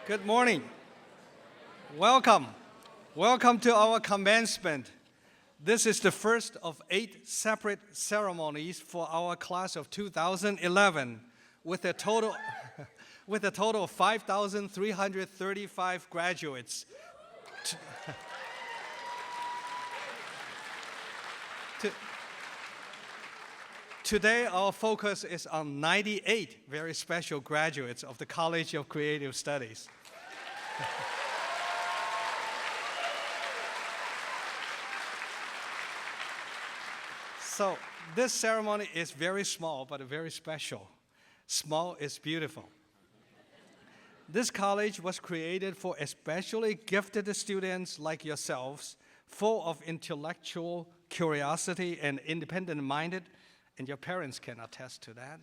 Good morning. Welcome. Welcome to our commencement. This is the first of 8 separate ceremonies for our class of 2011 with a total of 5,335 graduates. Today, our focus is on 98 very special graduates of the College of Creative Studies. So this ceremony is very small, but very special. Small is beautiful. This college was created for especially gifted students like yourselves, full of intellectual curiosity and independent-minded, and your parents can attest to that.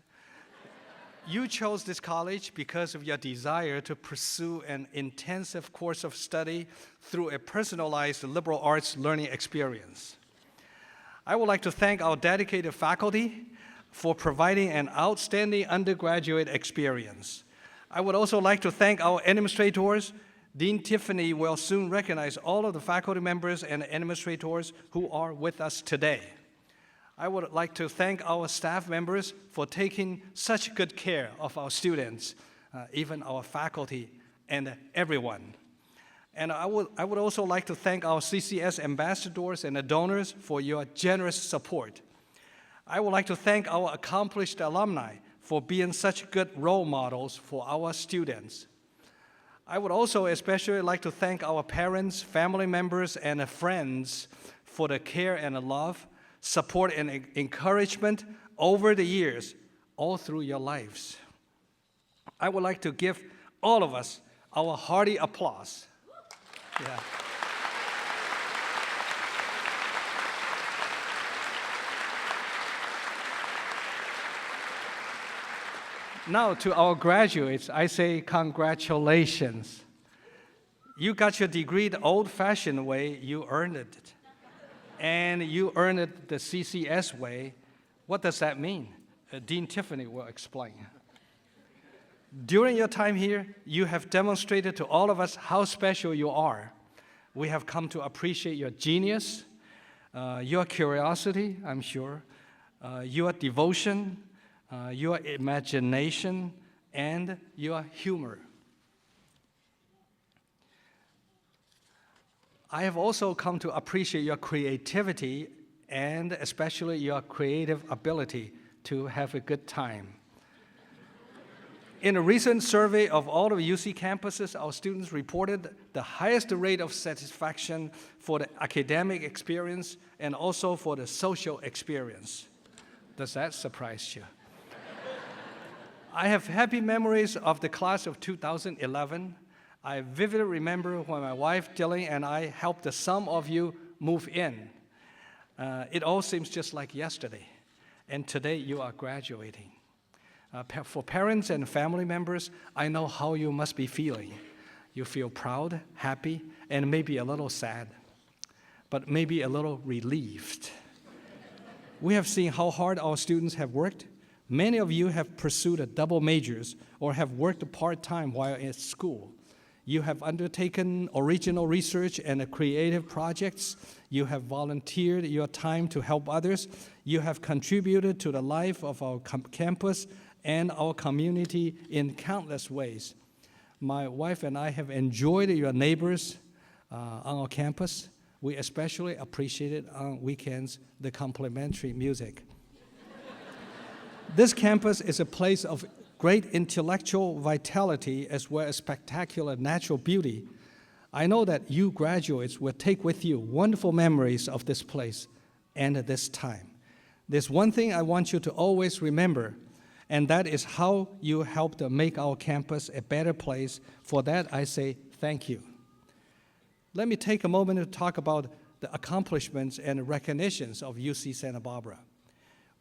You chose this college because of your desire to pursue an intensive course of study through a personalized liberal arts learning experience. I would like to thank our dedicated faculty for providing an outstanding undergraduate experience. I would also like to thank our administrators. Dean Tiffany will soon recognize all of the faculty members and administrators who are with us today. I would like to thank our staff members for taking such good care of our students, even our faculty and everyone. And I would also like to thank our CCS ambassadors and the donors for your generous support. I would like to thank our accomplished alumni for being such good role models for our students. I would also especially like to thank our parents, family members, and friends for the care and the love, support and encouragement over the years, all through your lives. I would like to give all of us our hearty applause. Yeah. Now to our graduates, I say congratulations. You got your degree the old-fashioned way, you earned it. And you earned it the CCS way. What does that mean? Dean Tiffany will explain. During your time here, you have demonstrated to all of us how special you are. We have come to appreciate your genius, your curiosity, I'm sure, your devotion, your imagination, and your humor. I have also come to appreciate your creativity and especially your creative ability to have a good time. In a recent survey of all of UC campuses, our students reported the highest rate of satisfaction for the academic experience and also for the social experience. Does that surprise you? I have happy memories of the class of 2011. I vividly remember when my wife, Dylan, and I helped some of you move in. It all seems just like yesterday, and today you are graduating. For parents and family members, I know how you must be feeling. You feel proud, happy, and maybe a little sad, but maybe a little relieved. We have seen how hard our students have worked. Many of you have pursued double majors or have worked part-time while at school. You have undertaken original research and creative projects. You have volunteered your time to help others. You have contributed to the life of our campus and our community in countless ways. My wife and I have enjoyed your neighbors on our campus. We especially appreciated on weekends the complimentary music. This campus is a place of great intellectual vitality as well as spectacular natural beauty. I know that you graduates will take with you wonderful memories of this place and this time. There's one thing I want you to always remember, and that is how you helped make our campus a better place. For that, I say thank you. Let me take a moment to talk about the accomplishments and recognitions of UC Santa Barbara.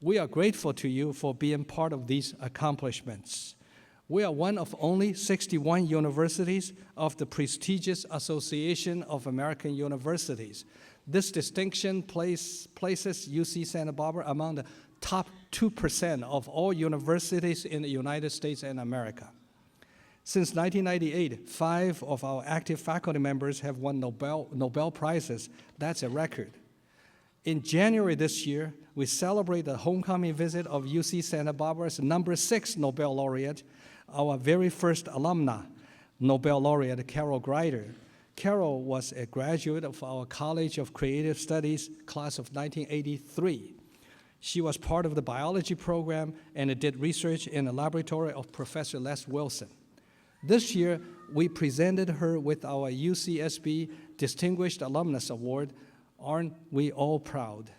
We are grateful to you for being part of these accomplishments. We are one of only 61 universities of the prestigious Association of American Universities. This distinction places UC Santa Barbara among the top 2% of all universities in the United States and America. Since 1998, 5 of our active faculty members have won Nobel Prizes. That's a record. In January this year, we celebrate the homecoming visit of UC Santa Barbara's number 6 Nobel laureate, our very first alumna, Nobel laureate Carol Greider. Carol was a graduate of our College of Creative Studies class of 1983. She was part of the biology program and did research in the laboratory of Professor Les Wilson. This year, we presented her with our UCSB Distinguished Alumnus Award. Aren't we all proud?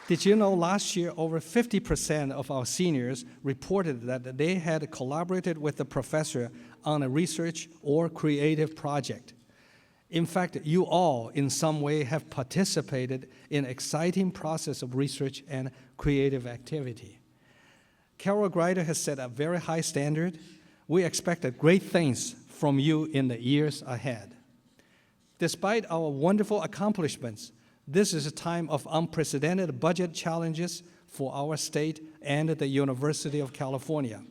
Did you know last year over 50% of our seniors reported that they had collaborated with the professor on a research or creative project? In fact, you all in some way have participated in an exciting process of research and creative activity. Carol Greider has set a very high standard. We expect great things from you in the years ahead. Despite our wonderful accomplishments, this is a time of unprecedented budget challenges for our state and the University of California.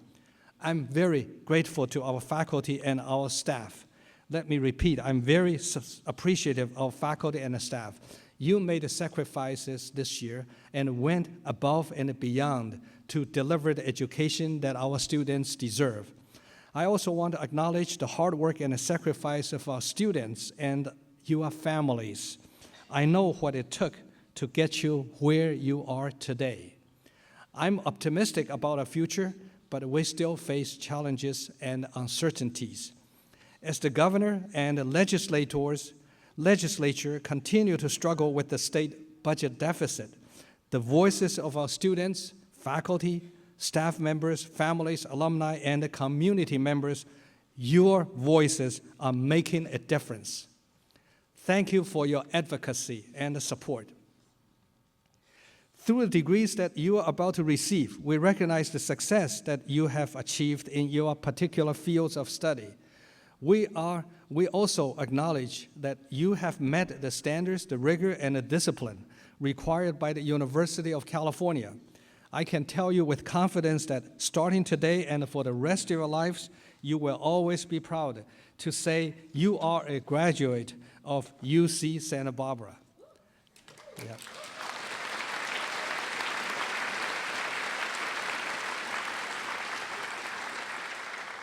I'm very grateful to our faculty and our staff. Let me repeat, I'm very appreciative of faculty and staff. You made sacrifices this year and went above and beyond to deliver the education that our students deserve. I also want to acknowledge the hard work and the sacrifice of our students and your families. I know what it took to get you where you are today. I'm optimistic about our future, but we still face challenges and uncertainties. As the governor and the legislature continue to struggle with the state budget deficit, the voices of our students, faculty, staff members, families, alumni, and the community members, your voices are making a difference. Thank you for your advocacy and support. Through the degrees that you are about to receive, we recognize the success that you have achieved in your particular fields of study. We also acknowledge that you have met the standards, the rigor, and the discipline required by the University of California. I can tell you with confidence that starting today and for the rest of your lives, you will always be proud to say you are a graduate of UC Santa Barbara. Yeah.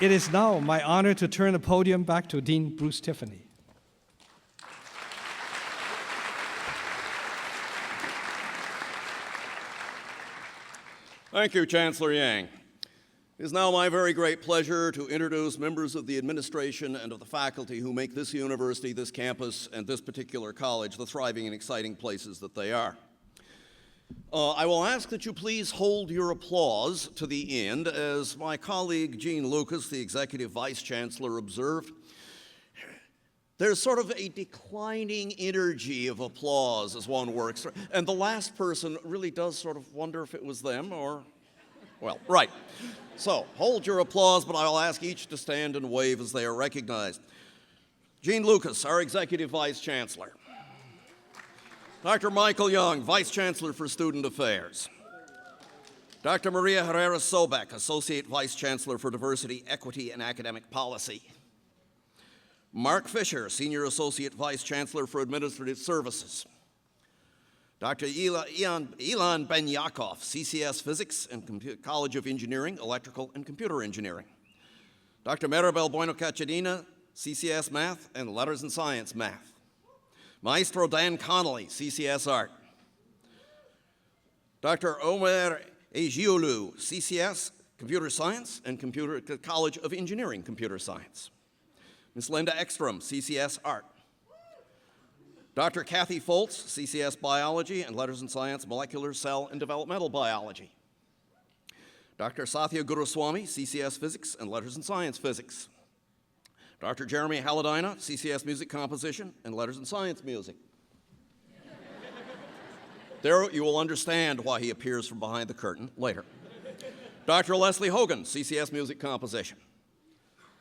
It is now my honor to turn the podium back to Dean Bruce Tiffany. Thank you, Chancellor Yang. It is now my very great pleasure to introduce members of the administration and of the faculty who make this university, this campus, and this particular college the thriving and exciting places that they are. I will ask that you please hold your applause to the end. As my colleague Gene Lucas, the Executive Vice Chancellor, observed, there's sort of a declining energy of applause as one works. And the last person really does sort of wonder if it was them or, well, right. So hold your applause, but I'll ask each to stand and wave as they are recognized. Gene Lucas, our Executive Vice Chancellor. Dr. Michael Young, Vice Chancellor for Student Affairs. Dr. Maria Herrera Sobek, Associate Vice Chancellor for Diversity, Equity, and Academic Policy. Mark Fisher, Senior Associate Vice Chancellor for Administrative Services. Dr. Ilan Ben-Yakov, CCS Physics and College of Engineering, Electrical and Computer Engineering. Dr. Maribel Bueno-Cachedina, CCS Math and Letters and Science Math. Maestro Dan Connolly, CCS Art. Dr. Omer Ejiolu, CCS Computer Science and College of Engineering Computer Science. Ms. Linda Ekstrom, CCS Art. Dr. Kathy Foltz, CCS Biology and Letters in Science, Molecular, Cell, and Developmental Biology. Dr. Sathya Guruswamy, CCS Physics and Letters in Science Physics. Dr. Jeremy Haladina, CCS Music Composition and Letters in Science Music. There you will understand why he appears from behind the curtain later. Dr. Leslie Hogan, CCS Music Composition.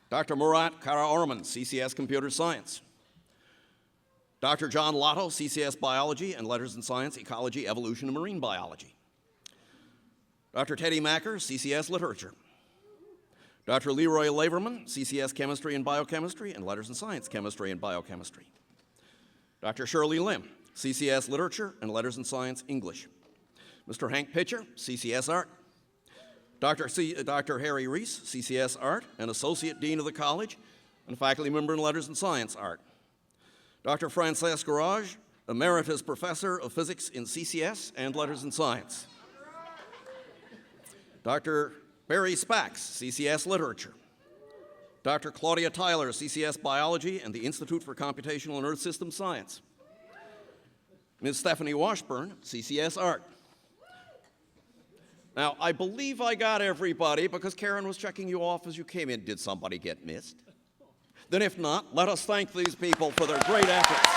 Dr. Murat Karaorman, CCS Computer Science. Dr. John Lotto, CCS Biology and Letters in Science, Ecology, Evolution, and Marine Biology. Dr. Teddy Macker, CCS Literature. Dr. Leroy Laverman, CCS Chemistry and Biochemistry and Letters in Science, Chemistry and Biochemistry. Dr. Shirley Lim, CCS Literature and Letters in Science, English. Mr. Hank Pitcher, CCS Art. Dr. Harry Reese, CCS Art and Associate Dean of the College and Faculty Member in Letters in Science, Art. Dr. Francesc Garage, Emeritus Professor of Physics in CCS and Letters in Science. Dr. Barry Spax, CCS Literature. Dr. Claudia Tyler, CCS Biology and the Institute for Computational and Earth System Science. Ms. Stephanie Washburn, CCS Art. Now, I believe I got everybody because Karen was checking you off as you came in. Did somebody get missed? Then if not, let us thank these people for their great efforts.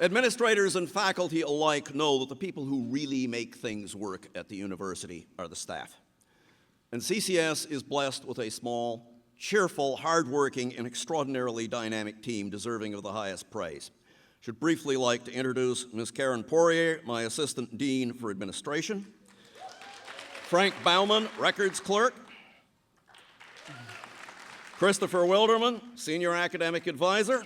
Administrators and faculty alike know that the people who really make things work at the university are the staff. And CCS is blessed with a small, cheerful, hardworking, and extraordinarily dynamic team deserving of the highest praise. I should briefly like to introduce Ms. Karen Poirier, my Assistant Dean for Administration, Frank Bauman, Records Clerk, Christopher Wilderman, Senior Academic Advisor,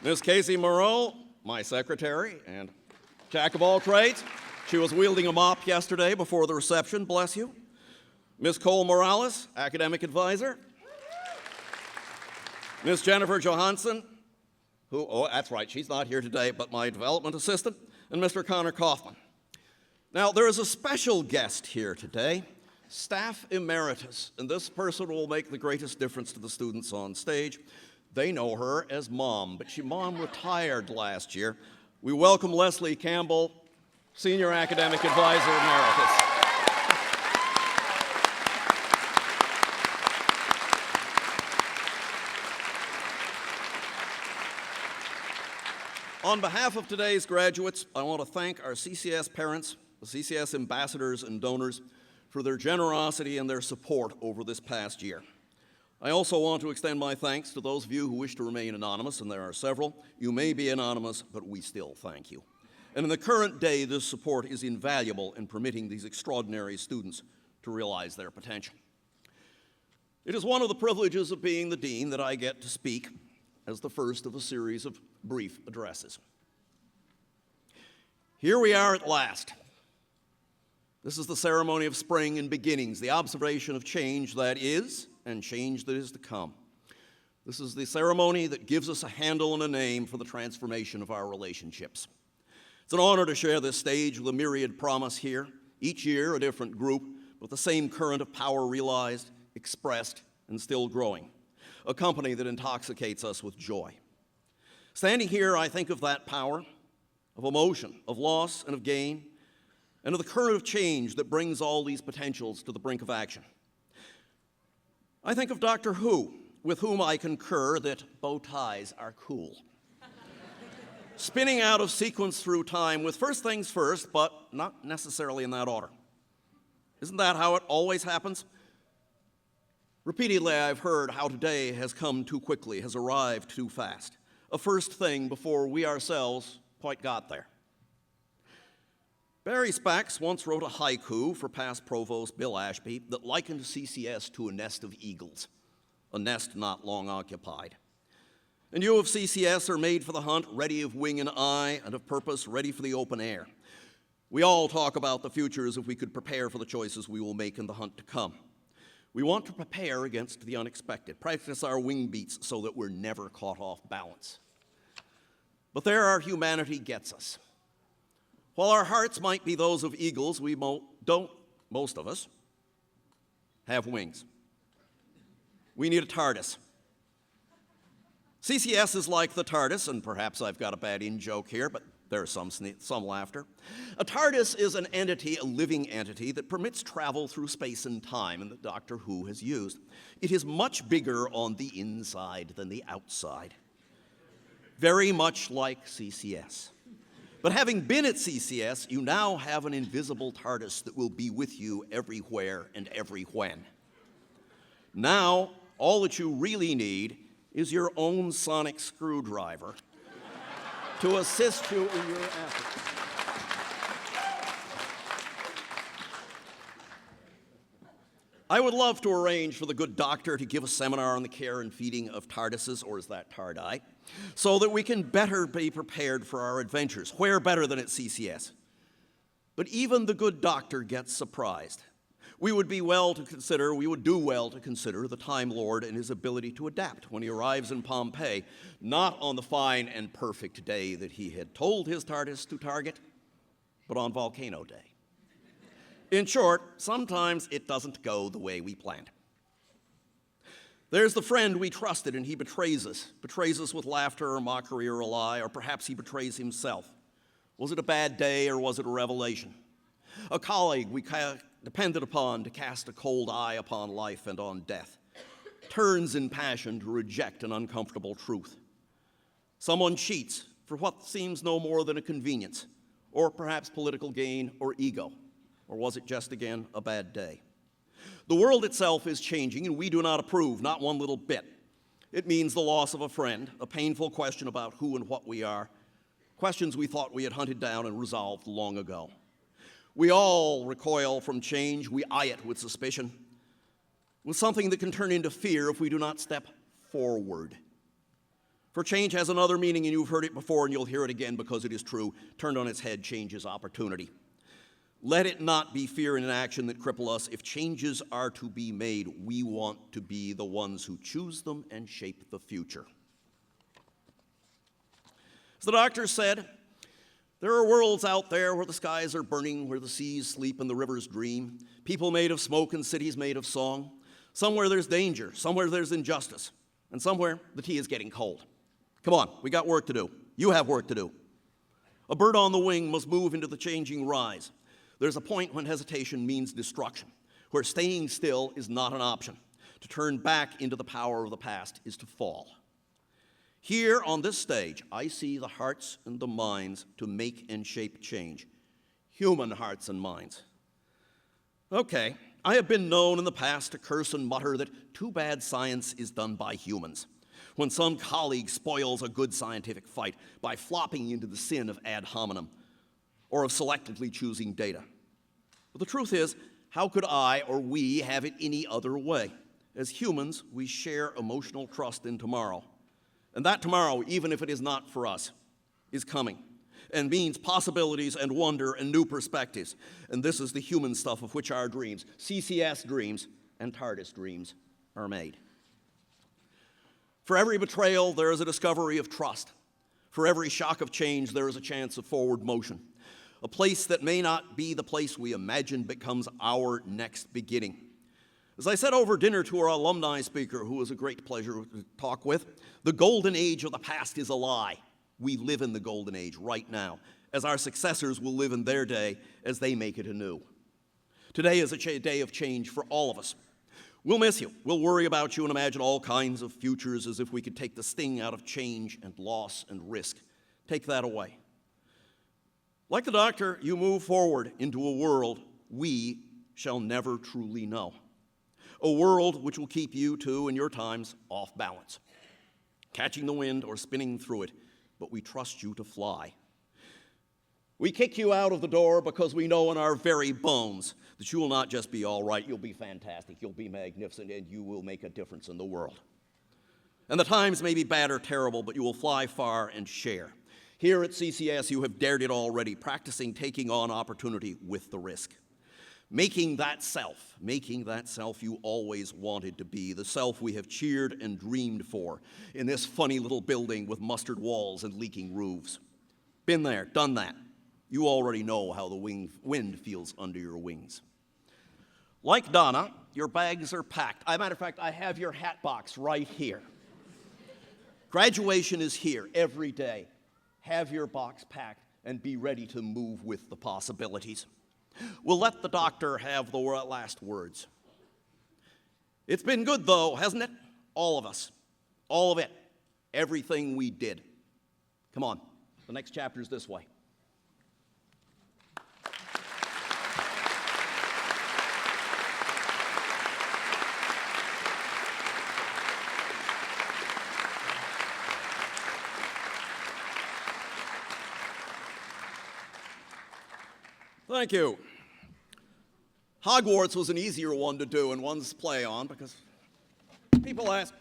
Ms. Casey Moreau, my Secretary and Jack of all trades. She was wielding a mop yesterday before the reception, bless you. Ms. Cole Morales, Academic Advisor. Ms. Jennifer Johansson, that's right, she's not here today, but my Development Assistant, and Mr. Connor Kaufman. Now, there is a special guest here today, Staff Emeritus, and this person will make the greatest difference to the students on stage. They know her as Mom, but Mom retired last year. We welcome Leslie Campbell, Senior Academic Advisor Emeritus. On behalf of today's graduates, I want to thank our CCS parents, the CCS ambassadors and donors for their generosity and their support over this past year. I also want to extend my thanks to those of you who wish to remain anonymous, and there are several. You may be anonymous, but we still thank you. And in the current day, this support is invaluable in permitting these extraordinary students to realize their potential. It is one of the privileges of being the dean that I get to speak as the first of a series of brief addresses. Here we are at last. This is the ceremony of spring and beginnings, the observation of change that is and change that is to come. This is the ceremony that gives us a handle and a name for the transformation of our relationships. It's an honor to share this stage with a myriad promise here, each year a different group, with the same current of power realized, expressed, and still growing. A company that intoxicates us with joy. Standing here, I think of that power, of emotion, of loss and of gain, and of the current of change that brings all these potentials to the brink of action. I think of Doctor Who, with whom I concur that bow ties are cool. Spinning out of sequence through time with first things first, but not necessarily in that order. Isn't that how it always happens? Repeatedly, I've heard how today has come too quickly, has arrived too fast. A first thing before we ourselves quite got there. Barry Spax once wrote a haiku for past Provost Bill Ashby that likened CCS to a nest of eagles, a nest not long occupied. And you of CCS are made for the hunt, ready of wing and eye, and of purpose, ready for the open air. We all talk about the future as if we could prepare for the choices we will make in the hunt to come. We want to prepare against the unexpected, practice our wing beats so that we're never caught off balance. But there our humanity gets us. While our hearts might be those of eagles, we don't, most of us, have wings. We need a TARDIS. CCS is like the TARDIS, and perhaps I've got a bad in-joke here, but there's some laughter. A TARDIS is an entity, a living entity, that permits travel through space and time, and that Doctor Who has used. It is much bigger on the inside than the outside. very much like CCS. But having been at CCS, you now have an invisible TARDIS that will be with you everywhere and every when. Now, all that you really need is your own sonic screwdriver to assist you in your efforts. I would love to arrange for the good doctor to give a seminar on the care and feeding of TARDISes, or is that TARDI, so that we can better be prepared for our adventures. Where better than at CCS? But even the good doctor gets surprised. We would do well to consider the Time Lord and his ability to adapt when he arrives in Pompeii, not on the fine and perfect day that he had told his TARDIS to target, but on Volcano Day. In short, sometimes it doesn't go the way we planned. There's the friend we trusted and he betrays us with laughter or mockery or a lie, or perhaps he betrays himself. Was it a bad day or was it a revelation? A colleague we depended upon to cast a cold eye upon life and on death turns in passion to reject an uncomfortable truth. Someone cheats for what seems no more than a convenience, or perhaps political gain or ego. Or was it just, again, a bad day? The world itself is changing, and we do not approve, not one little bit. It means the loss of a friend, a painful question about who and what we are, questions we thought we had hunted down and resolved long ago. We all recoil from change. We eye it with suspicion, with something that can turn into fear if we do not step forward. For change has another meaning, and you've heard it before, and you'll hear it again because it is true. Turned on its head, change is opportunity. Let it not be fear and inaction that cripple us. If changes are to be made, we want to be the ones who choose them and shape the future. As the doctor said, there are worlds out there where the skies are burning, where the seas sleep and the rivers dream, people made of smoke and cities made of song. Somewhere there's danger, somewhere there's injustice, and somewhere the tea is getting cold. Come on, we got work to do. You have work to do. A bird on the wing must move into the changing rise. There's a point when hesitation means destruction, where staying still is not an option. To turn back into the power of the past is to fall. Here on this stage, I see the hearts and the minds to make and shape change. Human hearts and minds. Okay, I have been known in the past to curse and mutter that too bad science is done by humans, when some colleague spoils a good scientific fight by flopping into the sin of ad hominem, or of selectively choosing data. But the truth is, how could I or we have it any other way? As humans, we share emotional trust in tomorrow. And that tomorrow, even if it is not for us, is coming and means possibilities and wonder and new perspectives. And this is the human stuff of which our dreams, CCS dreams and TARDIS dreams, are made. For every betrayal, there is a discovery of trust. For every shock of change, there is a chance of forward motion. A place that may not be the place we imagined becomes our next beginning. As I said over dinner to our alumni speaker, who was a great pleasure to talk with, the golden age of the past is a lie. We live in the golden age right now, as our successors will live in their day as they make it anew. Today is a day of change for all of us. We'll miss you. We'll worry about you and imagine all kinds of futures as if we could take the sting out of change and loss and risk. Take that away. Like the doctor, you move forward into a world we shall never truly know. A world which will keep you too, in your times, off balance, catching the wind or spinning through it, but we trust you to fly. We kick you out of the door because we know in our very bones that you will not just be all right, you'll be fantastic, you'll be magnificent, and you will make a difference in the world. And the times may be bad or terrible, but you will fly far and share. Here at CCS, you have dared it already, practicing taking on opportunity with the risk. Making that self you always wanted to be, the self we have cheered and dreamed for in this funny little building with mustard walls and leaking roofs. Been there, done that. You already know how the wind feels under your wings. Like Donna, your bags are packed. As a matter of fact, I have your hat box right here. Graduation is here every day. Have your box packed and be ready to move with the possibilities. We'll let the doctor have the last words. It's been good, though, hasn't it? All of us. All of it. Everything we did. Come on, the next chapter's this way. Thank you. Hogwarts was an easier one to do and one to play on because people ask.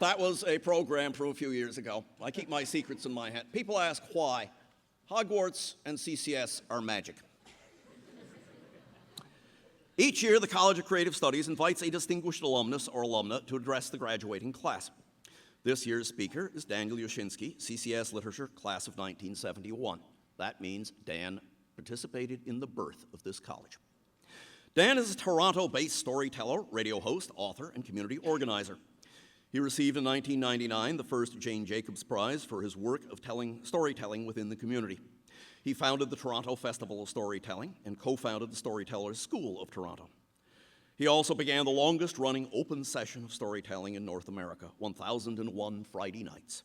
That was a program from a few years ago. I keep my secrets in my head. People ask why. Hogwarts and CCS are magic. Each year, the College of Creative Studies invites a distinguished alumnus or alumna to address the graduating class. This year's speaker is Daniel Yashinsky, CCS Literature, class of 1971. That means Dan participated in the birth of this college. Dan is a Toronto-based storyteller, radio host, author, and community organizer. He received in 1999 the first Jane Jacobs Prize for his work of storytelling within the community. He founded the Toronto Festival of Storytelling and co-founded the Storytellers School of Toronto. He also began the longest-running open session of storytelling in North America, 1001 Friday nights.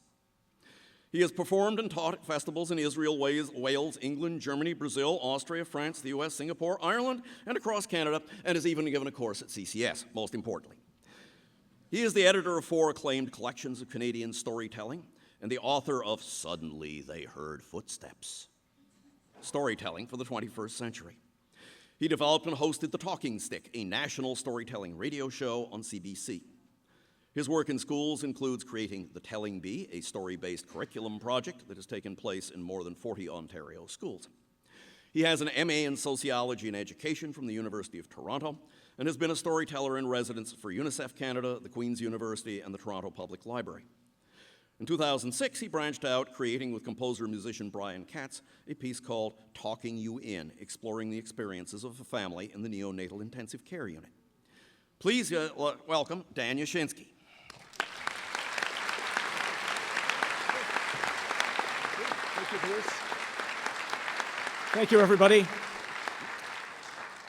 He has performed and taught at festivals in Israel, Wales, England, Germany, Brazil, Austria, France, the US, Singapore, Ireland, and across Canada, and has even given a course at CCS, most importantly. He is the editor of 4 acclaimed collections of Canadian storytelling and the author of Suddenly They Heard Footsteps, Storytelling for the 21st Century. He developed and hosted The Talking Stick, a national storytelling radio show on CBC. His work in schools includes creating The Telling Bee, a story-based curriculum project that has taken place in more than 40 Ontario schools. He has an MA in Sociology and Education from the University of Toronto and has been a storyteller in residence for UNICEF Canada, the Queen's University, and the Toronto Public Library. In 2006, he branched out, creating with composer and musician Brian Katz a piece called Talking You In, exploring the experiences of a family in the neonatal intensive care unit. Please welcome Dan Yashinsky. Thank you, Bruce. Thank you, everybody.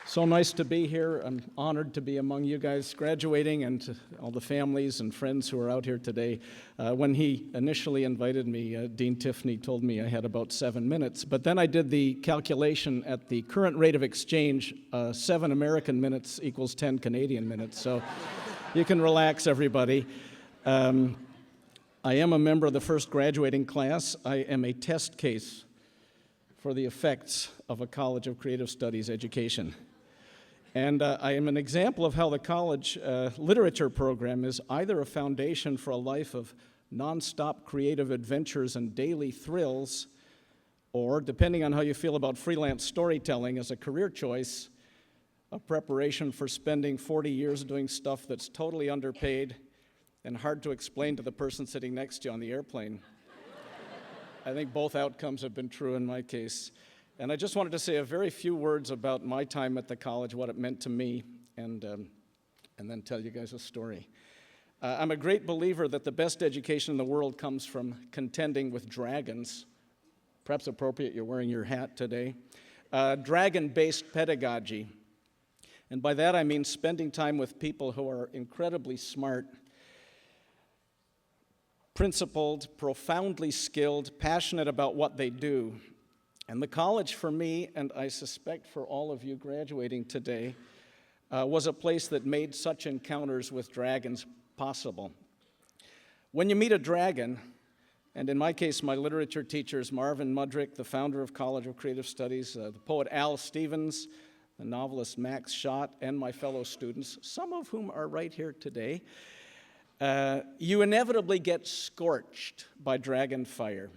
So nice to be here. I'm honored to be among you guys graduating and to all the families and friends who are out here today. When he initially invited me, Dean Tiffany told me I had about 7 minutes, but then I did the calculation at the current rate of exchange, 7 American minutes equals 10 Canadian minutes, so you can relax, everybody. I am a member of the first graduating class. I am a test case for the effects of a College of Creative Studies education. And I am an example of how the college literature program is either a foundation for a life of nonstop creative adventures and daily thrills, or, depending on how you feel about freelance storytelling as a career choice, a preparation for spending 40 years doing stuff that's totally underpaid and hard to explain to the person sitting next to you on the airplane. I think both outcomes have been true in my case. And I just wanted to say a very few words about my time at the college, what it meant to me, and then tell you guys a story. I'm a great believer that the best education in the world comes from contending with dragons. Perhaps appropriate you're wearing your hat today. Dragon-based pedagogy. And by that I mean spending time with people who are incredibly smart, principled, profoundly skilled, passionate about what they do. And the college for me, and I suspect for all of you graduating today, was a place that made such encounters with dragons possible. When you meet a dragon, and in my case, my literature teachers, Marvin Mudrick, the founder of College of Creative Studies, the poet Al Stevens, the novelist Max Schott, and my fellow students, some of whom are right here today, you inevitably get scorched by dragon fire.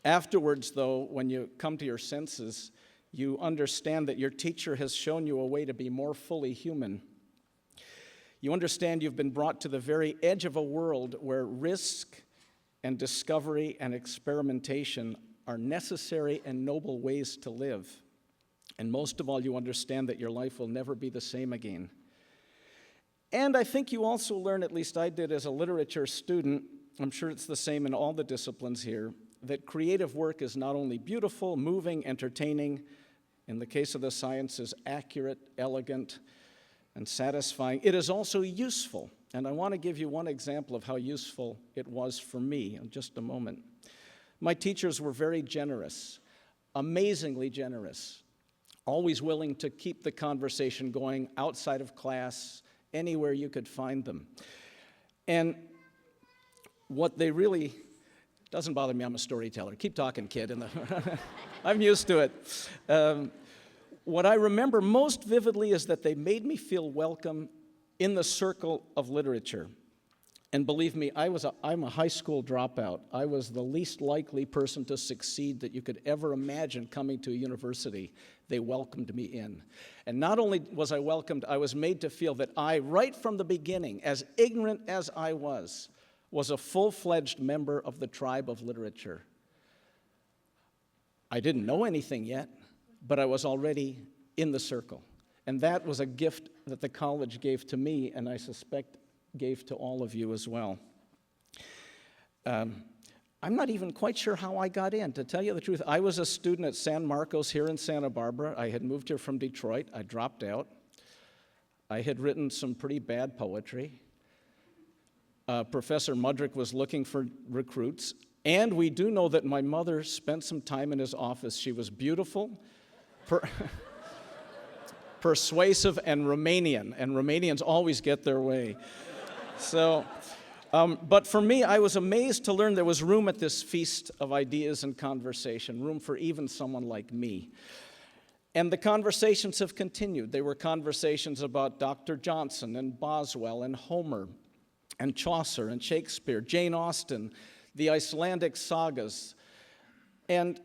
Afterwards, though, when you come to your senses, you understand that your teacher has shown you a way to be more fully human. You understand you've been brought to the very edge of a world where risk and discovery and experimentation are necessary and noble ways to live. And most of all, you understand that your life will never be the same again. And I think you also learn, at least I did as a literature student, I'm sure it's the same in all the disciplines here, that creative work is not only beautiful, moving, entertaining, in the case of the sciences, accurate, elegant, and satisfying, it is also useful And I want to give you one example of how useful it was for me in just a moment. My teachers were very generous, amazingly generous, always willing to keep the conversation going outside of class, anywhere you could find them. And what they really, doesn't bother me, I'm a storyteller. Keep talking, kid. I'm used to it. What I remember most vividly is that they made me feel welcome in the circle of literature. And believe me, I'm a high school dropout. I was the least likely person to succeed that you could ever imagine coming to a university. They welcomed me in. And not only was I welcomed, I was made to feel that I, right from the beginning, as ignorant as I was a full-fledged member of the tribe of literature. I didn't know anything yet, but I was already in the circle. And that was a gift that the college gave to me, and I suspect gave to all of you as well. I'm not even quite sure how I got in. To tell you the truth, I was a student at San Marcos here in Santa Barbara. I had moved here from Detroit. I dropped out. I had written some pretty bad poetry. Professor Mudrick was looking for recruits. And we do know that my mother spent some time in his office. She was beautiful, persuasive, and Romanian. And Romanians always get their way. So, but for me, I was amazed to learn there was room at this feast of ideas and conversation, room for even someone like me. And the conversations have continued. They were conversations about Dr. Johnson and Boswell and Homer and Chaucer and Shakespeare, Jane Austen, the Icelandic sagas. And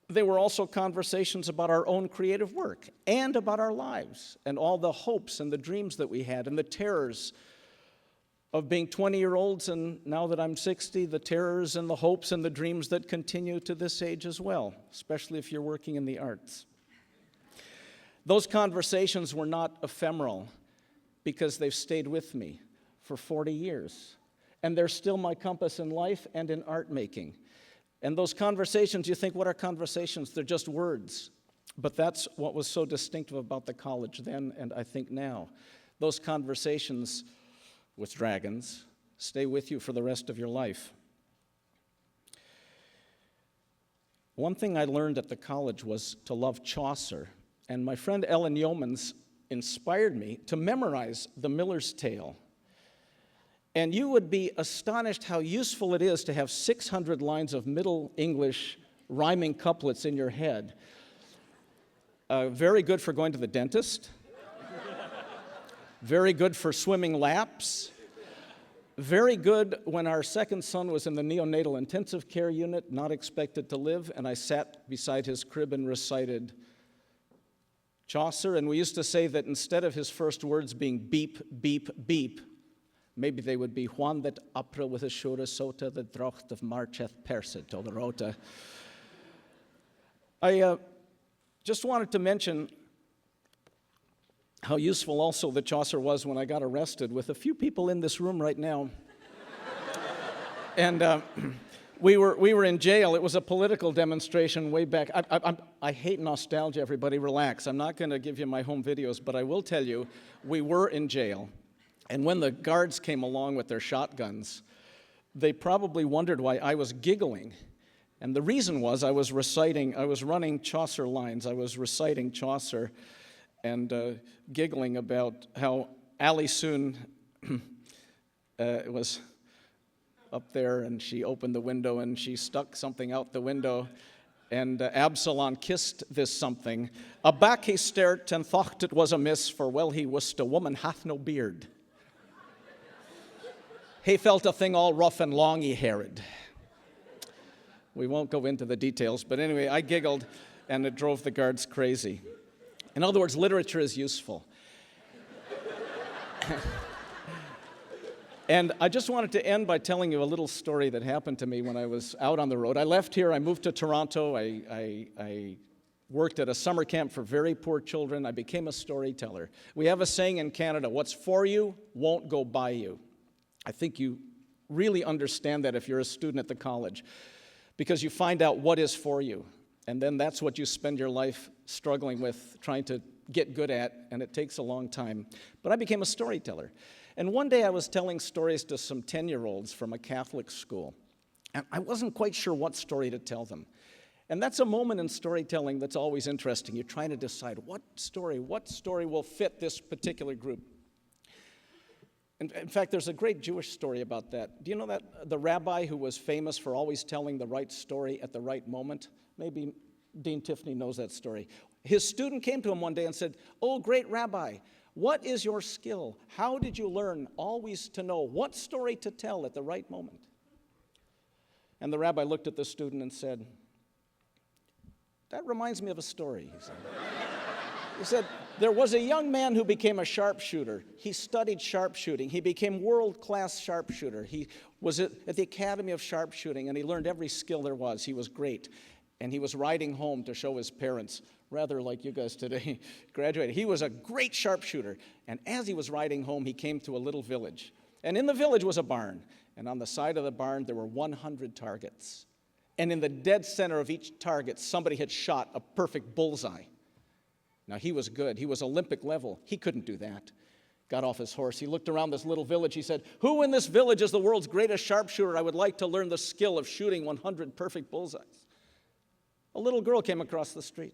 they were also conversations about our own creative work and about our lives and all the hopes and the dreams that we had and the terrors of being 20-year-olds, and now that I'm 60, the terrors and the hopes and the dreams that continue to this age as well, especially if you're working in the arts. Those conversations were not ephemeral because they've stayed with me for 40 years, and they're still my compass in life and in art making. And those conversations, you think, what are conversations? They're just words. But that's what was so distinctive about the college then, and I think now. Those conversations with dragons stay with you for the rest of your life. One thing I learned at the college was to love Chaucer, and my friend Ellen Yeomans inspired me to memorize The Miller's Tale. And you would be astonished how useful it is to have 600 lines of Middle English rhyming couplets in your head. Very good for going to the dentist. Very good for swimming laps. Very good when our second son was in the neonatal intensive care unit, not expected to live, and I sat beside his crib and recited Chaucer. And we used to say that instead of his first words being beep, beep, beep, maybe they would be Juan that opera with a shura sota, the drocht of marcheth persit, or the rota. I just wanted to mention how useful also the Chaucer was when I got arrested with a few people in this room right now. And we were in jail. It was a political demonstration way back. I hate nostalgia, everybody. Relax. I'm not going to give you my home videos, but I will tell you, we were in jail. And when the guards came along with their shotguns, they probably wondered why I was giggling. And the reason was I was running Chaucer lines. I was reciting Chaucer and giggling about how Alisoun was up there, and she opened the window and she stuck something out the window, and Absalom kissed this something. Aback he stert and thocht it was amiss, for well he wist a woman hath no beard. He felt a thing all rough and long he harried. We won't go into the details, but anyway, I giggled and it drove the guards crazy. In other words, literature is useful. And I just wanted to end by telling you a little story that happened to me when I was out on the road. I left here, I moved to Toronto, I worked at a summer camp for very poor children. I became a storyteller. We have a saying in Canada, what's for you won't go by you. I think you really understand that if you're a student at the college, because you find out what is for you, and then that's what you spend your life struggling with, trying to get good at, and it takes a long time. But I became a storyteller. And one day I was telling stories to some 10-year-olds from a Catholic school, and I wasn't quite sure what story to tell them. And that's a moment in storytelling that's always interesting. You're trying to decide what story will fit this particular group. In fact, there's a great Jewish story about that. Do you know that the rabbi who was famous for always telling the right story at the right moment? Maybe Dean Tiffany knows that story. His student came to him one day and said, "Oh, great rabbi, what is your skill? How did you learn always to know what story to tell at the right moment?" And the rabbi looked at the student and said, "That reminds me of a story," he said. He said, "There was a young man who became a sharpshooter. He studied sharpshooting. He became world-class sharpshooter. He was at the Academy of Sharpshooting, and he learned every skill there was. He was great. And he was riding home to show his parents, rather like you guys today, graduated. He was a great sharpshooter. And as he was riding home, he came to a little village. And in the village was a barn. And on the side of the barn, there were 100 targets. And in the dead center of each target, somebody had shot a perfect bullseye. Now, he was good. He was Olympic level. He couldn't do that. Got off his horse. He looked around this little village. He said, "Who in this village is the world's greatest sharpshooter? I would like to learn the skill of shooting 100 perfect bullseyes." A little girl came across the street.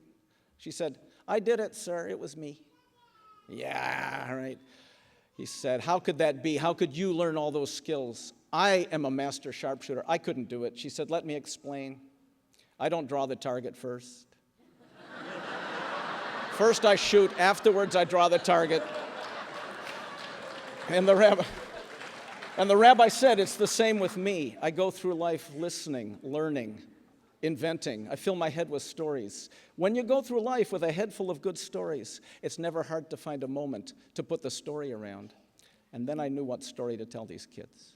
She said, "I did it, sir. It was me." "Yeah, all right." He said, "How could that be? How could you learn all those skills? I am a master sharpshooter. I couldn't do it." She said, "Let me explain. I don't draw the target first. First I shoot, afterwards I draw the target." And the rabbi said, "It's the same with me. I go through life listening, learning, inventing. I fill my head with stories. When you go through life with a head full of good stories, it's never hard to find a moment to put the story around." And then I knew what story to tell these kids.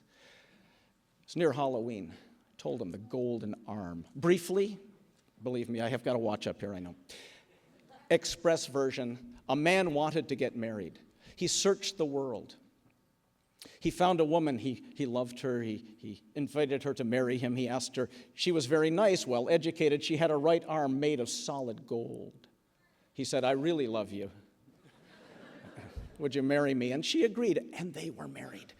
It's near Halloween. I told them the golden arm. Briefly, believe me, I have got a watch up here, I know. Express version, a man wanted to get married. He searched the world. He found a woman, he loved her, he invited her to marry him, he asked her. She was very nice, well educated, she had a right arm made of solid gold. He said, "I really love you. Would you marry me?" And she agreed, and they were married.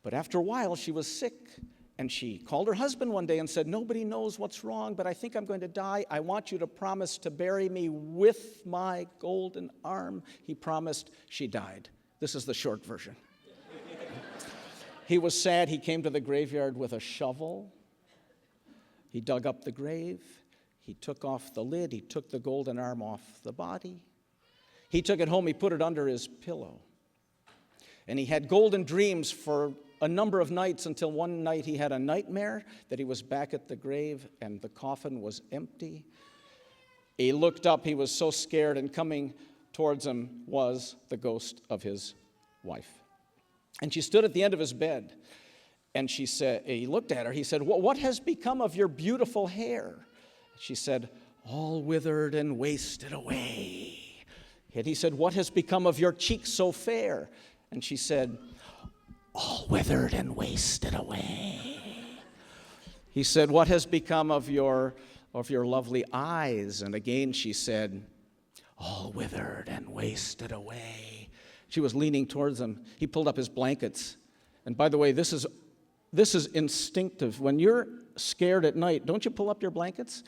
But after a while, she was sick, and she called her husband one day and said, "Nobody knows what's wrong, but I think I'm going to die. I want you to promise to bury me with my golden arm." He promised. She died. This is the short version. He was sad. He came to the graveyard with a shovel. He dug up the grave. He took off the lid. He took the golden arm off the body. He took it home. He put it under his pillow. And he had golden dreams for a number of nights until one night he had a nightmare that he was back at the grave and the coffin was empty. He looked up. He was so scared, and coming towards him was the ghost of his wife. And she stood at the end of his bed, and she said, he looked at her, he said, "What has become of your beautiful hair?" She said, "All withered and wasted away." And he said, "What has become of your cheeks so fair?" And she said, "All withered and wasted away." He said, "What has become of your lovely eyes?" And again she said, "All withered and wasted away." She was leaning towards him. He pulled up his blankets. And by the way, this is instinctive. When you're scared at night, don't you pull up your blankets?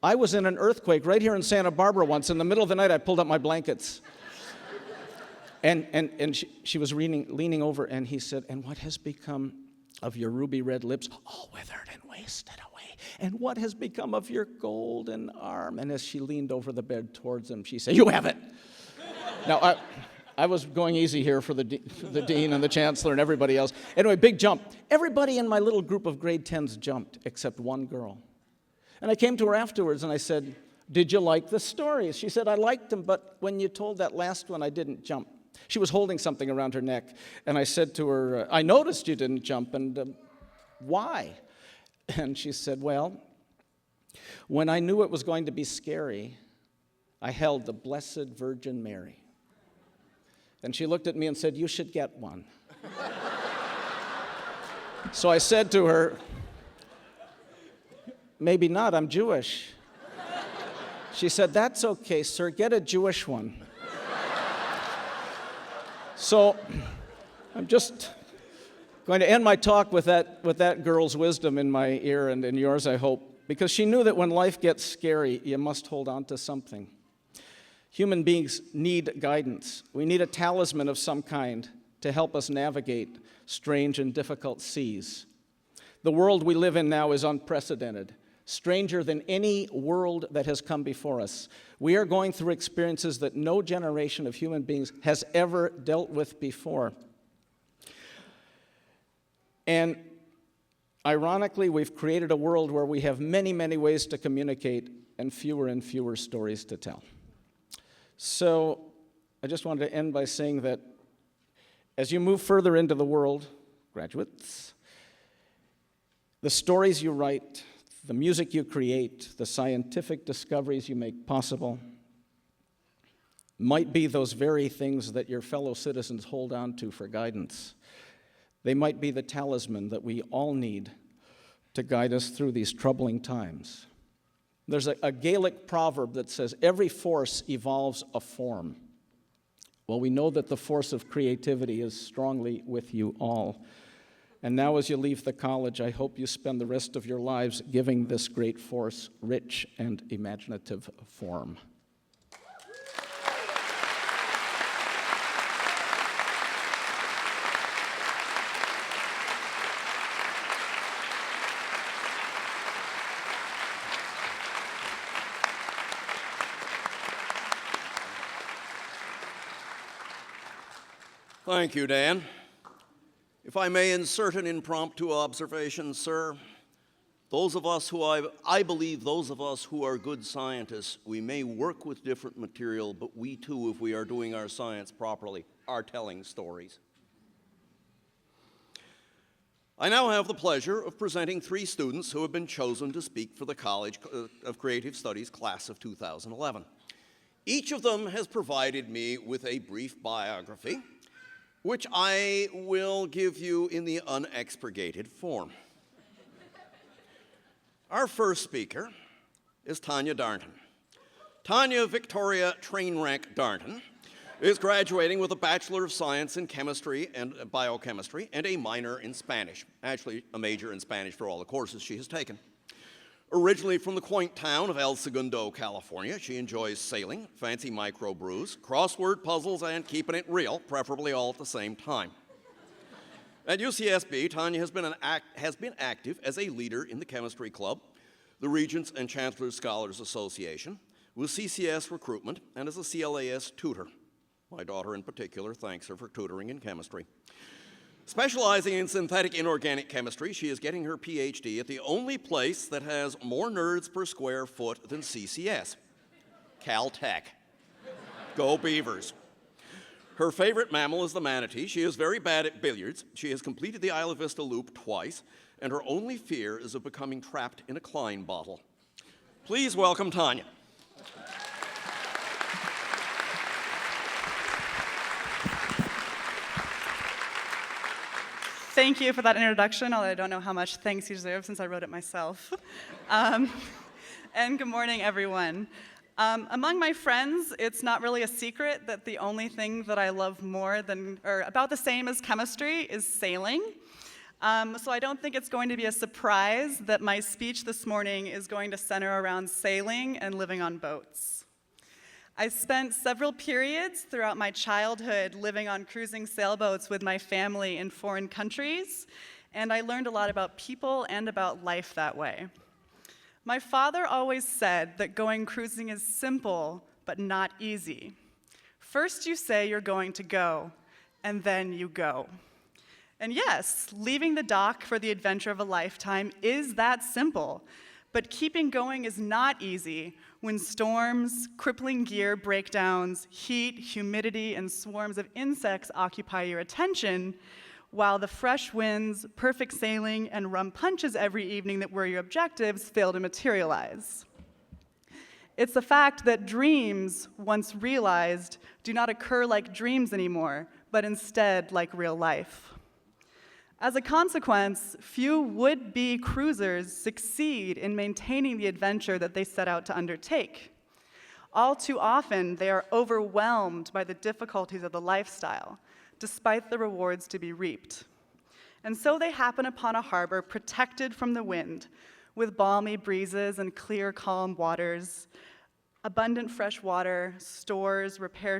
I was in an earthquake right here in Santa Barbara once. In the middle of the night, I pulled up my blankets. And she was leaning over, and he said, "And what has become of your ruby red lips?" "All withered and wasted away." "And what has become of your golden arm?" And as she leaned over the bed towards him, she said, "You have it." Now, I was going easy here for the dean and the chancellor and everybody else. Anyway, big jump. Everybody in my little group of grade 10s jumped except one girl. And I came to her afterwards and I said, "Did you like the stories?" She said, "I liked them, but when you told that last one, I didn't jump." She was holding something around her neck. And I said to her, "I noticed you didn't jump, and why?" And she said, "Well, when I knew it was going to be scary, I held the Blessed Virgin Mary." And she looked at me and said, "You should get one." So I said to her, "Maybe not, I'm Jewish." She said, "That's okay, sir, get a Jewish one." So I'm just going to end my talk with that girl's wisdom in my ear and in yours, I hope, because she knew that when life gets scary, you must hold on to something. Human beings need guidance. We need a talisman of some kind to help us navigate strange and difficult seas. The world we live in now is unprecedented, stranger than any world that has come before us. We are going through experiences that no generation of human beings has ever dealt with before. And ironically, we've created a world where we have many, many ways to communicate and fewer stories to tell. So I just wanted to end by saying that as you move further into the world, graduates, the stories you write, the music you create, the scientific discoveries you make possible might be those very things that your fellow citizens hold on to for guidance. They might be the talisman that we all need to guide us through these troubling times. There's a Gaelic proverb that says, every force evolves a form. Well, we know that the force of creativity is strongly with you all. And now as you leave the college, I hope you spend the rest of your lives giving this great force rich and imaginative form. Thank you, Dan. If I may insert an impromptu observation, sir, those of us who I believe those of us who are good scientists, we may work with different material, but we too, if we are doing our science properly, are telling stories. I now have the pleasure of presenting 3 students who have been chosen to speak for the College of Creative Studies class of 2011. Each of them has provided me with a brief biography, which I will give you in the unexpurgated form. Our first speaker is Tanya Darnton. Tanya Victoria Trainwreck Darnton is graduating with a Bachelor of Science in Chemistry and Biochemistry and a minor in Spanish, actually a major in Spanish for all the courses she has taken. Originally from the quaint town of El Segundo, California, she enjoys sailing, fancy microbrews, crossword puzzles, and keeping it real, preferably all at the same time. At UCSB, Tanya has been active as a leader in the Chemistry Club, the Regents and Chancellors Scholars Association, with CCS recruitment, and as a CLAS tutor. My daughter in particular thanks her for tutoring in chemistry. Specializing in synthetic inorganic chemistry, she is getting her PhD at the only place that has more nerds per square foot than CCS, Caltech. Go Beavers. Her favorite mammal is the manatee. She is very bad at billiards. She has completed the Isla Vista Loop twice, and her only fear is of becoming trapped in a Klein bottle. Please welcome Tanya. Thank you for that introduction, although I don't know how much thanks you deserve since I wrote it myself. And good morning, everyone. Among my friends, it's not really a secret that the only thing that I love more than, or about the same as chemistry, is sailing. So I don't think it's going to be a surprise that my speech this morning is going to center around sailing and living on boats. I spent several periods throughout my childhood living on cruising sailboats with my family in foreign countries, and I learned a lot about people and about life that way. My father always said that going cruising is simple, but not easy. First you say you're going to go, and then you go. And yes, leaving the dock for the adventure of a lifetime is that simple, but keeping going is not easy when storms, crippling gear breakdowns, heat, humidity, and swarms of insects occupy your attention, while the fresh winds, perfect sailing, and rum punches every evening that were your objectives fail to materialize. It's the fact that dreams, once realized, do not occur like dreams anymore, but instead like real life. As a consequence, few would-be cruisers succeed in maintaining the adventure that they set out to undertake. All too often, they are overwhelmed by the difficulties of the lifestyle, despite the rewards to be reaped. And so they happen upon a harbor protected from the wind, with balmy breezes and clear, calm waters, abundant fresh water, stores, repair